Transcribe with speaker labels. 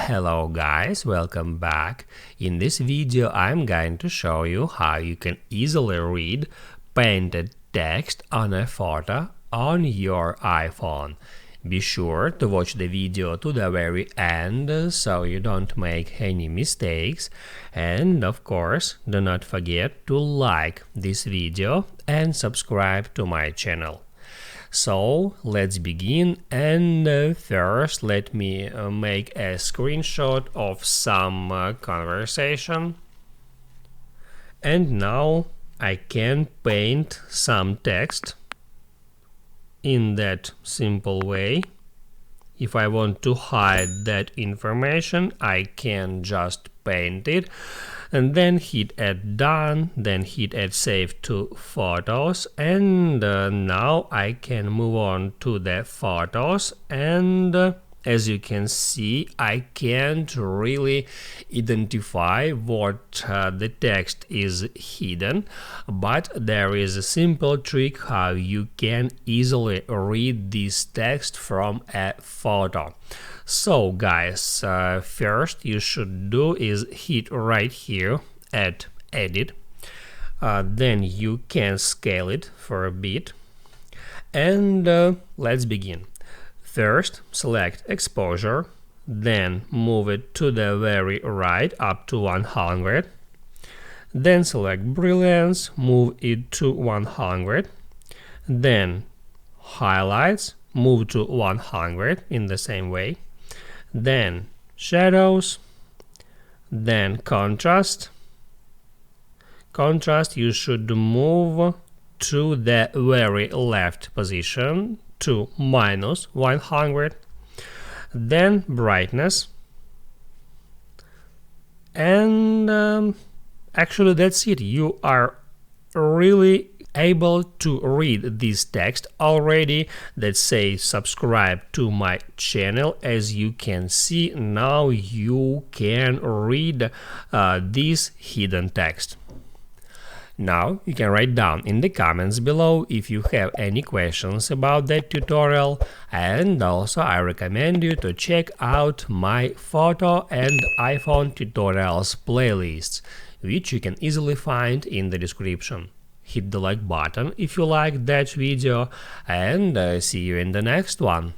Speaker 1: Hello guys, welcome back. In this video I'm going to show you how you can easily read painted text on a photo on your iPhone. Be sure to watch the video to the very end so you don't make any mistakes, and of course do not forget to like this video and subscribe to my channel. So let's begin, and first let me make a screenshot of some conversation, and now I can paint some text in that simple way. If I want to hide that information, I can just paint it and then hit add done, then hit add save to photos, and now I can move on to the photos, and as you can see, I can't really identify what the text is hidden, but there is a simple trick how you can easily read this text from a photo. So guys, first you should do is hit right here at edit, then you can scale it for a bit, and let's begin. First, select exposure, then move it to the very right up to 100. Then select brilliance, move it to 100. Then highlights, move to 100 in the same way. Then shadows, then contrast. Contrast you should move to the very left position to -100, then brightness, and actually that's it. You are really able to read this text already that says subscribe to my channel. As you can see, now you can read this hidden text. Now you can write down in the comments below if you have any questions about that tutorial, and also I recommend you to check out my photo and iPhone tutorials playlists, which you can easily find in the description. Hit the like button if you liked that video, and see you in the next one.